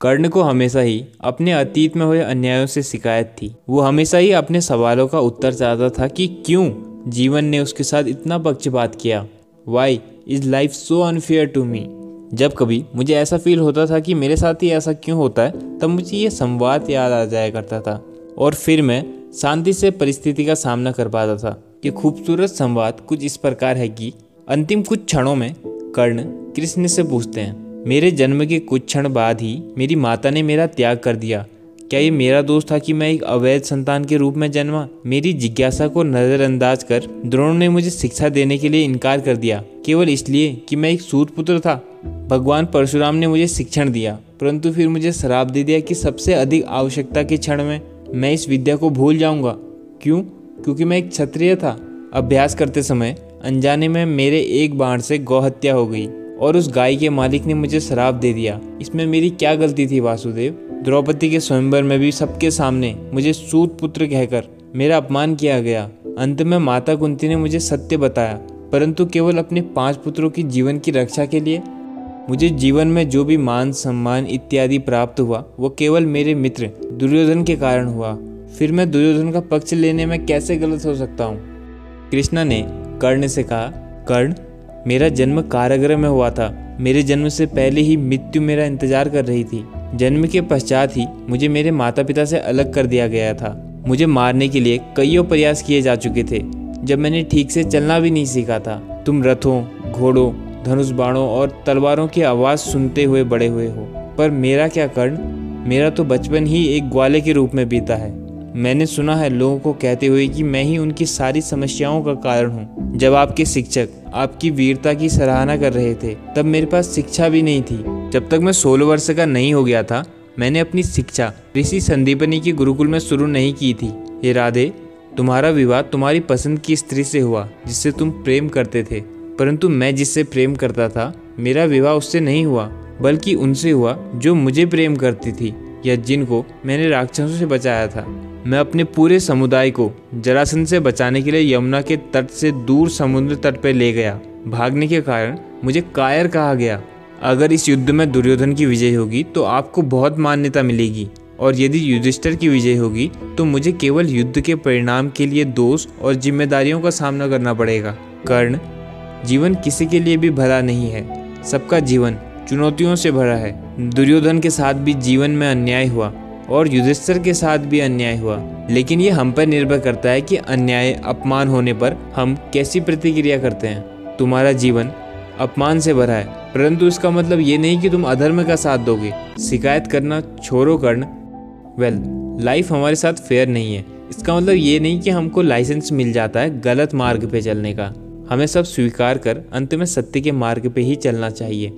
कर्ण को हमेशा ही अपने अतीत में हुए अन्यायों से शिकायत थी। वो हमेशा ही अपने सवालों का उत्तर चाहता था कि क्यों जीवन ने उसके साथ इतना पक्षपात किया। Why is life so unfair to me. जब कभी मुझे ऐसा फील होता था कि मेरे साथ ही ऐसा क्यों होता है, तब मुझे ये संवाद याद आ जाया करता था और फिर मैं शांति से परिस्थिति का सामना कर पाता था। ये खूबसूरत संवाद कुछ इस प्रकार है कि अंतिम कुछ क्षणों में कर्ण कृष्ण से पूछते हैं, मेरे जन्म के कुछ क्षण बाद ही मेरी माता ने मेरा त्याग कर दिया। क्या ये मेरा दोष था कि मैं एक अवैध संतान के रूप में जन्मा? मेरी जिज्ञासा को नज़रअंदाज कर द्रोण ने मुझे शिक्षा देने के लिए इनकार कर दिया, केवल इसलिए कि मैं एक सूत पुत्र था। भगवान परशुराम ने मुझे शिक्षण दिया, परंतु फिर मुझे श्राप दे दिया कि सबसे अधिक आवश्यकता के क्षण में मैं इस विद्या को भूल जाऊंगा। क्यों? क्योंकि मैं एक क्षत्रिय था। अभ्यास करते समय अनजाने में मेरे एक बाण से गौहत्या हो गई और उस गाय के मालिक ने मुझे श्राप दे दिया। इसमें मेरी क्या गलती थी वासुदेव? द्रौपदी के स्वयंवर में भी सबके सामने मुझे सूत पुत्र कहकर मेरा अपमान किया गया। अंत में माता कुंती ने मुझे सत्य बताया, परंतु केवल अपने 5 पुत्रों की जीवन की रक्षा के लिए। मुझे जीवन में जो भी मान सम्मान इत्यादि प्राप्त हुआ वो केवल मेरे मित्र दुर्योधन के कारण हुआ। फिर मैं दुर्योधन का पक्ष लेने में कैसे गलत हो सकता हूँ? कृष्णा ने कर्ण से कहा, कर्ण, मेरा जन्म कारागृह में हुआ था। मेरे जन्म से पहले ही मृत्यु मेरा इंतजार कर रही थी। जन्म के पश्चात ही मुझे मेरे माता पिता से अलग कर दिया गया था। मुझे मारने के लिए कईयों प्रयास किए जा चुके थे जब मैंने ठीक से चलना भी नहीं सीखा था। तुम रथों, घोड़ों, धनुष बाणों और तलवारों की आवाज़ सुनते हुए बड़े हुए हो, पर मेरा क्या कर्ण? मेरा तो बचपन ही एक ग्वाले के रूप में बीता है। मैंने सुना है लोगों को कहते हुए कि मैं ही उनकी सारी समस्याओं का कारण हूँ। जब आपके शिक्षक आपकी वीरता की सराहना कर रहे थे तब मेरे पास शिक्षा भी नहीं थी। जब तक मैं 16 वर्ष का नहीं हो गया था मैंने अपनी शिक्षा ऋषि संदीपनी के गुरुकुल में शुरू नहीं की थी। हे राधे, तुम्हारा विवाह तुम्हारी पसंद की स्त्री से हुआ जिससे तुम प्रेम करते थे, परंतु मैं जिससे प्रेम करता था मेरा विवाह उससे नहीं हुआ, बल्कि उनसे हुआ जो मुझे प्रेम करती थी या जिनको मैंने राक्षसों से बचाया था। मैं अपने पूरे समुदाय को जरासंध से बचाने के लिए यमुना के तट से दूर समुद्र तट पर ले गया। भागने के कारण मुझे कायर कहा गया। अगर इस युद्ध में दुर्योधन की विजय होगी तो आपको बहुत मान्यता मिलेगी, और यदि युधिष्ठिर की विजय होगी तो मुझे केवल युद्ध के परिणाम के लिए दोष और जिम्मेदारियों का सामना करना पड़ेगा। कर्ण, जीवन किसी के लिए भी भला नहीं है। सबका जीवन चुनौतियों से भरा है। दुर्योधन के साथ भी जीवन में अन्याय हुआ और युधिष्ठिर के साथ भी अन्याय हुआ, लेकिन ये हम पर निर्भर करता है कि अन्याय अपमान होने पर हम कैसी प्रतिक्रिया करते हैं। तुम्हारा जीवन अपमान से भरा है, परंतु इसका मतलब ये नहीं कि तुम अधर्म का साथ दोगे। शिकायत करना छोड़ो कर्ण। लाइफ हमारे साथ फेयर नहीं है। इसका मतलब ये नहीं कि हमको लाइसेंस मिल जाता है गलत मार्ग पे चलने का। हमें सब स्वीकार कर अंत में सत्य के मार्ग पे ही चलना चाहिए।